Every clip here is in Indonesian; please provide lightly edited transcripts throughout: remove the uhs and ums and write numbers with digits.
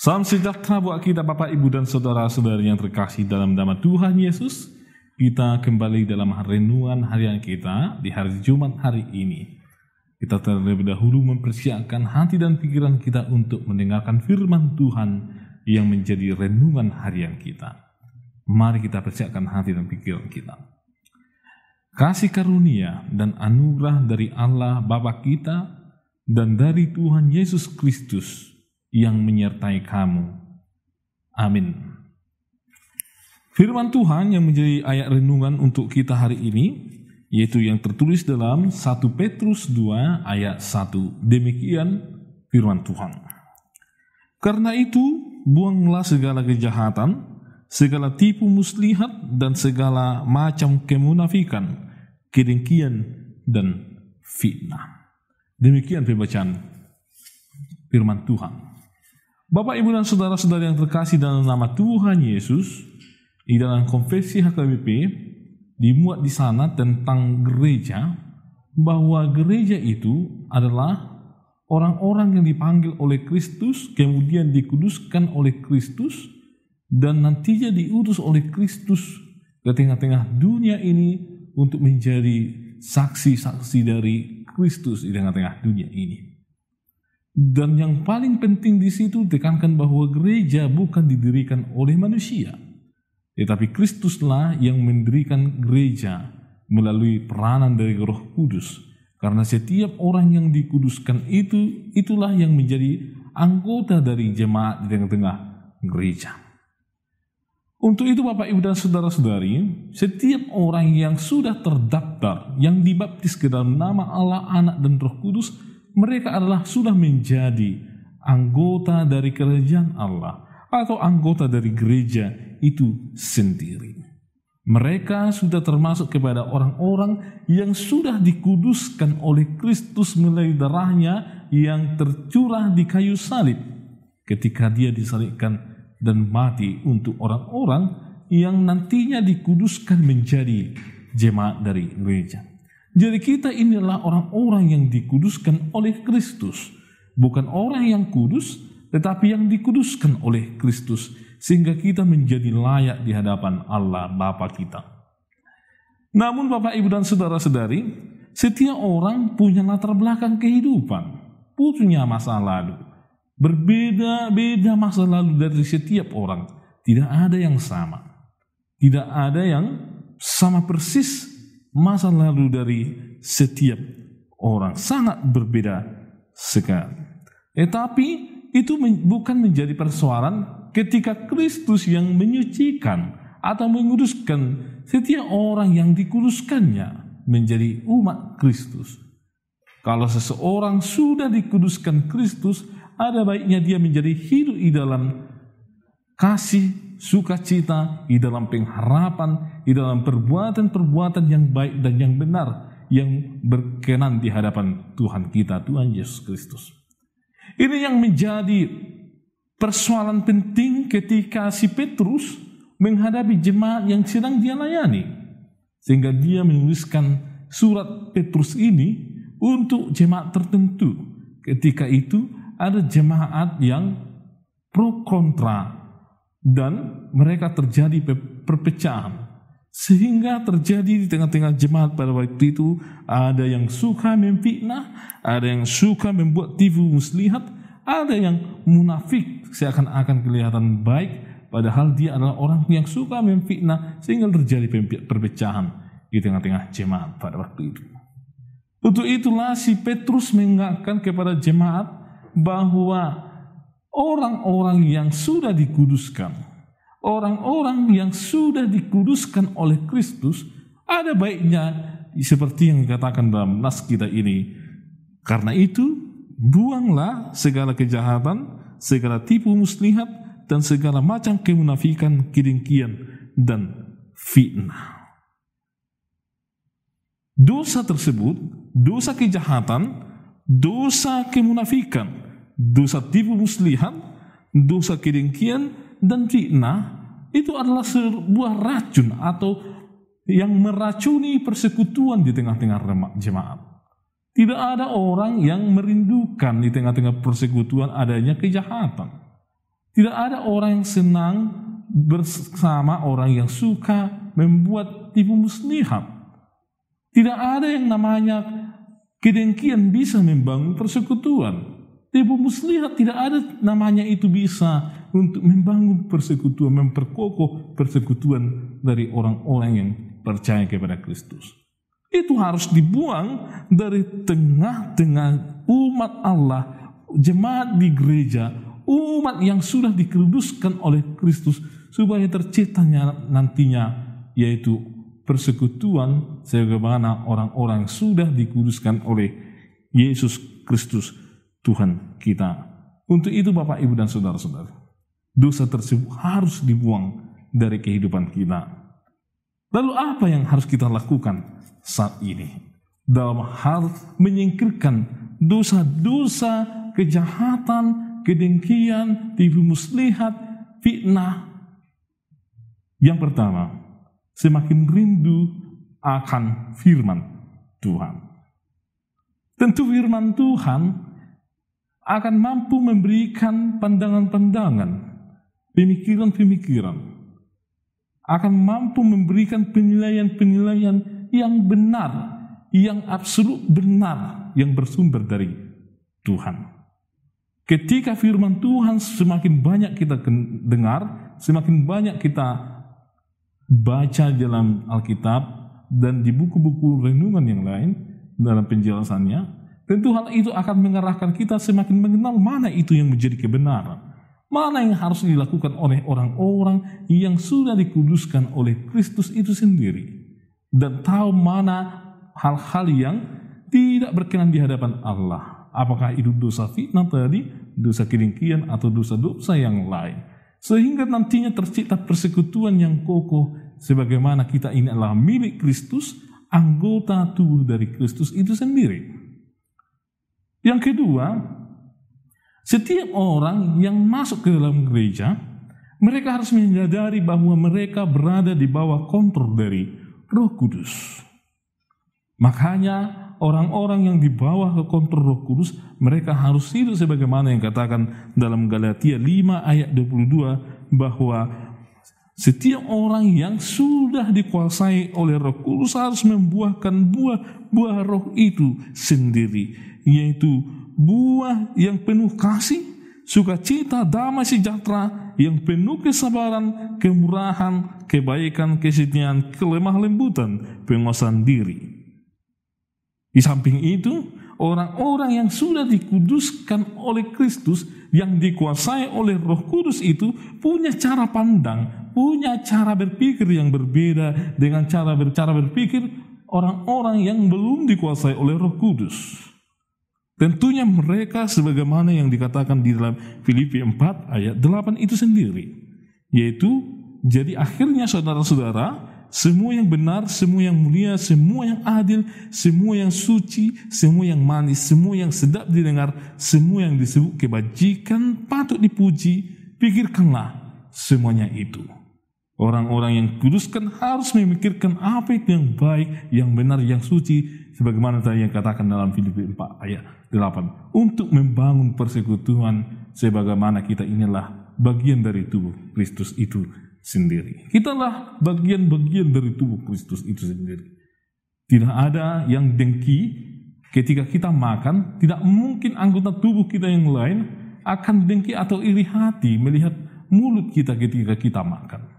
Salam sejahtera buat kita Bapak, Ibu, dan saudara-saudari yang terkasih dalam nama Tuhan Yesus. Kita kembali dalam renungan harian kita di hari Jumat hari ini. Kita terlebih dahulu mempersiapkan hati dan pikiran kita untuk mendengarkan firman Tuhan yang menjadi renungan harian kita. Mari kita persiapkan hati dan pikiran kita. Kasih karunia dan anugerah dari Allah Bapa kita dan dari Tuhan Yesus Kristus yang menyertai kamu. Amin. Firman Tuhan yang menjadi ayat renungan untuk kita hari ini, yaitu yang tertulis dalam 1 Petrus 2 ayat 1. Demikian firman Tuhan. Karena itu, buanglah segala kejahatan, segala tipu muslihat, dan segala macam kemunafikan, kedengkian, dan fitnah. Demikian pembacaan firman Tuhan. Bapak, Ibu, dan saudara-saudara yang terkasih dalam nama Tuhan Yesus, di dalam konfesi HKBP dimuat di sana tentang gereja, bahwa gereja itu adalah orang-orang yang dipanggil oleh Kristus, kemudian dikuduskan oleh Kristus, dan nantinya diutus oleh Kristus ke tengah-tengah dunia ini untuk menjadi saksi-saksi dari Kristus di tengah-tengah dunia ini. Dan yang paling penting di situ tekankan bahwa gereja bukan didirikan oleh manusia, tetapi Kristuslah yang mendirikan gereja melalui peranan dari Roh Kudus. Karena setiap orang yang dikuduskan itulah yang menjadi anggota dari jemaat di tengah-tengah gereja. Untuk itu Bapak, Ibu, dan saudara-saudari, setiap orang yang sudah terdaftar, yang dibaptis ke dalam nama Allah, Anak, dan Roh Kudus, mereka adalah sudah menjadi anggota dari kerajaan Allah atau anggota dari gereja itu sendiri. Mereka sudah termasuk kepada orang-orang yang sudah dikuduskan oleh Kristus melalui darahnya yang tercurah di kayu salib ketika dia disalibkan dan mati untuk orang-orang yang nantinya dikuduskan menjadi jemaat dari gereja. Jadi kita inilah orang-orang yang dikuduskan oleh Kristus. Bukan orang yang kudus, tetapi yang dikuduskan oleh Kristus. Sehingga kita menjadi layak di hadapan Allah Bapa kita. Namun Bapak, Ibu, dan saudara-saudari, setiap orang punya latar belakang kehidupan. Punya masa lalu. Berbeda-beda masa lalu dari setiap orang. Tidak ada yang sama. Tidak ada yang sama persis. Masa lalu dari setiap orang sangat berbeda sekali. Tetapi itu bukan menjadi persoalan ketika Kristus yang menyucikan atau menguduskan setiap orang yang dikuduskannya menjadi umat Kristus. Kalau seseorang sudah dikuduskan Kristus, ada baiknya dia menjadi hidup di dalam kasih, sukacita, di dalam pengharapan, di dalam perbuatan-perbuatan yang baik dan yang benar, yang berkenan di hadapan Tuhan kita, Tuhan Yesus Kristus. Ini yang menjadi persoalan penting ketika si Petrus menghadapi jemaat yang sedang dia layani. Sehingga dia menuliskan surat Petrus ini untuk jemaat tertentu. Ketika itu ada jemaat yang pro kontra, dan mereka terjadi perpecahan. Sehingga terjadi di tengah-tengah jemaat pada waktu itu, ada yang suka memfitnah, ada yang suka membuat tipu muslihat, ada yang munafik seakan-akan kelihatan baik, padahal dia adalah orang yang suka memfitnah, sehingga terjadi perpecahan di tengah-tengah jemaat pada waktu itu. Untuk itulah si Petrus mengingatkan kepada jemaat bahwa orang-orang yang sudah dikuduskan, orang-orang yang sudah dikuduskan oleh Kristus, ada baiknya seperti yang dikatakan dalam nas kita ini. Karena itu, buanglah segala kejahatan, segala tipu muslihat, dan segala macam kemunafikan, kedengkian, dan fitnah. Dosa tersebut, dosa kejahatan, dosa kemunafikan, dosa tipu muslihat, dosa kedengkian, dan fitnah itu adalah sebuah racun atau yang meracuni persekutuan di tengah-tengah jemaat. Tidak ada orang yang merindukan di tengah-tengah persekutuan adanya kejahatan. Tidak ada orang yang senang bersama orang yang suka membuat tipu muslihat. Tidak ada yang namanya kedengkian bisa membangun persekutuan. Tipu muslihat tidak ada namanya itu bisa untuk membangun persekutuan, memperkokoh persekutuan dari orang-orang yang percaya kepada Kristus. Itu harus dibuang dari tengah-tengah umat Allah, jemaat di gereja, umat yang sudah dikuduskan oleh Kristus, supaya terciptanya nantinya yaitu persekutuan sebagaimana orang-orang yang sudah dikuduskan oleh Yesus Kristus Tuhan kita. Untuk itu Bapak, Ibu, dan saudara-saudara, dosa tersebut harus dibuang dari kehidupan kita. Lalu apa yang harus kita lakukan saat ini dalam hal menyingkirkan dosa-dosa, kejahatan, kedengkian, tipu muslihat, fitnah? Yang pertama, semakin rindu akan firman Tuhan. Tentu firman Tuhan akan mampu memberikan pandangan-pandangan, pemikiran-pemikiran, akan mampu memberikan penilaian-penilaian yang benar, yang absolut benar, yang bersumber dari Tuhan. Ketika firman Tuhan semakin banyak kita dengar, semakin banyak kita baca dalam Alkitab dan di buku-buku renungan yang lain dalam penjelasannya, tentu hal itu akan mengarahkan kita semakin mengenal mana itu yang menjadi kebenaran, mana yang harus dilakukan oleh orang-orang yang sudah dikuduskan oleh Kristus itu sendiri, dan tahu mana hal-hal yang tidak berkenan di hadapan Allah. Apakah itu dosa fitnah tadi, dosa kedengkian, atau dosa-dosa yang lain. Sehingga nantinya tercipta persekutuan yang kokoh, sebagaimana kita ini adalah milik Kristus, anggota tubuh dari Kristus itu sendiri. Yang kedua, setiap orang yang masuk ke dalam gereja, mereka harus menyadari bahwa mereka berada di bawah kontrol dari Roh Kudus. Makanya orang-orang yang di bawah kontrol Roh Kudus, mereka harus hidup sebagaimana yang katakan dalam Galatia 5 ayat 22, bahwa setiap orang yang sudah dikuasai oleh Roh Kudus harus membuahkan buah Roh itu sendiri, yaitu buah yang penuh kasih, sukacita, damai sejahtera, yang penuh kesabaran, kemurahan, kebaikan, kesetiaan, kelemah lembutan, penguasaan diri. Di samping itu, orang-orang yang sudah dikuduskan oleh Kristus, yang dikuasai oleh Roh Kudus itu punya cara pandang, punya cara berpikir yang berbeda dengan cara berpikir orang-orang yang belum dikuasai oleh Roh Kudus. Tentunya mereka sebagaimana yang dikatakan di dalam Filipi 4 ayat 8 itu sendiri, yaitu jadi akhirnya saudara-saudara, semua yang benar, semua yang mulia, semua yang adil, semua yang suci, semua yang manis, semua yang sedap didengar, semua yang disebut kebajikan patut dipuji, pikirkanlah semuanya itu. Orang-orang yang kuduskan harus memikirkan apa itu yang baik, yang benar, yang suci, sebagaimana tadi yang katakan dalam Filipi 4 ayat 8, untuk membangun persekutuan sebagaimana kita inilah bagian dari tubuh Kristus itu sendiri. Kitalah bagian-bagian dari tubuh Kristus itu sendiri. Tidak ada yang dengki ketika kita makan. Tidak mungkin anggota tubuh kita yang lain akan dengki atau iri hati melihat mulut kita ketika kita makan.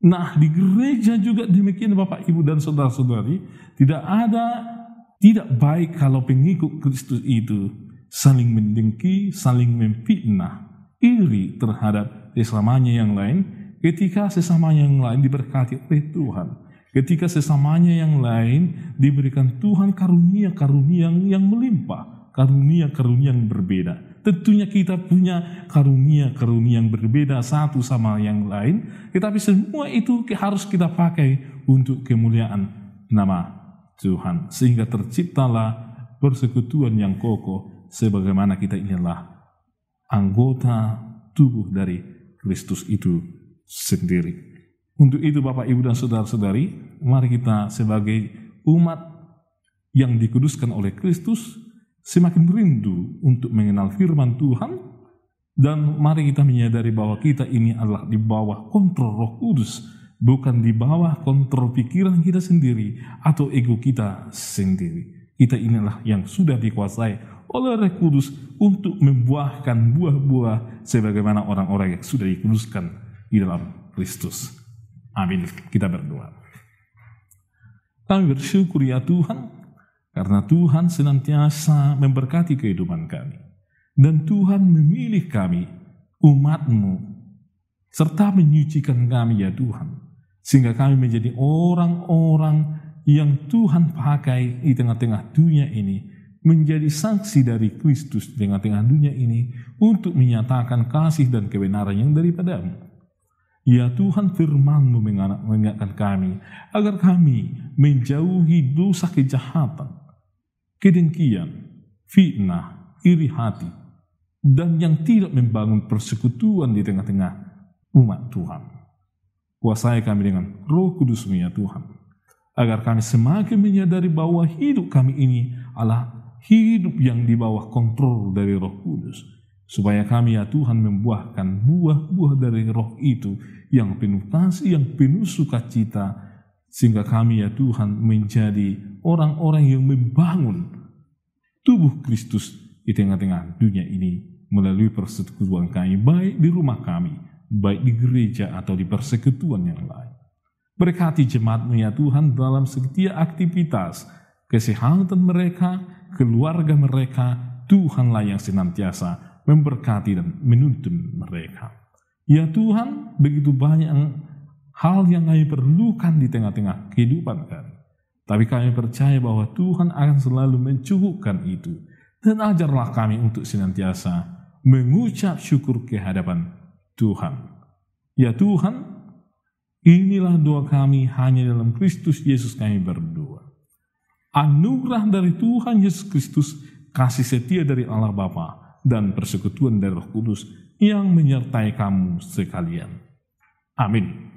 Nah, di gereja juga demikian Bapak, Ibu, dan saudara-saudari. Tidak baik kalau pengikut Kristus itu saling mendengki, saling memfitnah, iri terhadap sesamanya yang lain, ketika sesamanya yang lain diberkati oleh Tuhan, ketika sesamanya yang lain diberikan Tuhan karunia-karunia yang melimpah, karunia-karunia yang berbeda. Tentunya kita punya karunia-karunia yang berbeda satu sama yang lain, tetapi semua itu harus kita pakai untuk kemuliaan nama Tuhan, sehingga terciptalah persekutuan yang kokoh sebagaimana kita inilah anggota tubuh dari Kristus itu sendiri. Untuk itu Bapak, Ibu, dan saudara-saudari, mari kita sebagai umat yang dikuduskan oleh Kristus semakin rindu untuk mengenal firman Tuhan, Dan mari kita menyadari bahwa kita ini adalah di bawah kontrol Roh Kudus, bukan di bawah kontrol pikiran kita sendiri atau ego kita sendiri. Kita inilah yang sudah dikuasai oleh Roh Kudus untuk membuahkan buah-buah sebagaimana orang-orang yang sudah dikuduskan di dalam Kristus. Amin. Kita berdoa. Kami bersyukur ya Tuhan, karena Tuhan senantiasa memberkati kehidupan kami. Dan Tuhan memilih kami, umat-Mu, serta menyucikan kami ya Tuhan. Sehingga kami menjadi orang-orang yang Tuhan pakai di tengah-tengah dunia ini, menjadi saksi dari Kristus di tengah-tengah dunia ini untuk menyatakan kasih dan kebenaran yang daripada-Mu. Ya Tuhan, firman-Mu mengingatkan kami agar kami menjauhi dosa kejahatan, kedengkian, fitnah, iri hati, dan yang tidak membangun persekutuan di tengah-tengah umat Tuhan. Kuasai kami dengan Roh Kudus-Mu ya Tuhan, agar kami semakin menyadari bahwa hidup kami ini adalah hidup yang di bawah kontrol dari Roh Kudus, supaya kami ya Tuhan membuahkan buah-buah dari Roh itu yang penuh kasih, yang penuh sukacita, sehingga kami ya Tuhan menjadi orang-orang yang membangun tubuh Kristus di tengah-tengah dunia ini melalui persekutuan kami, baik di rumah kami, baik di gereja atau di persekutuan yang lain. Berkati jemaat-Mu ya Tuhan dalam setiap aktivitas, kesehatan mereka, keluarga mereka. Tuhanlah yang senantiasa memberkati dan menuntun mereka. Ya Tuhan, begitu banyak hal yang kami perlukan di tengah-tengah kehidupan kami. Tapi kami percaya bahwa Tuhan akan selalu mencukupkan itu. Dan ajarlah kami untuk senantiasa mengucap syukur ke hadapan Tuhan. Ya Tuhan, inilah doa kami, hanya dalam Kristus Yesus kami berdoa. Anugerah dari Tuhan Yesus Kristus, kasih setia dari Allah Bapa, dan persekutuan dari Roh Kudus yang menyertai kamu sekalian. Amin.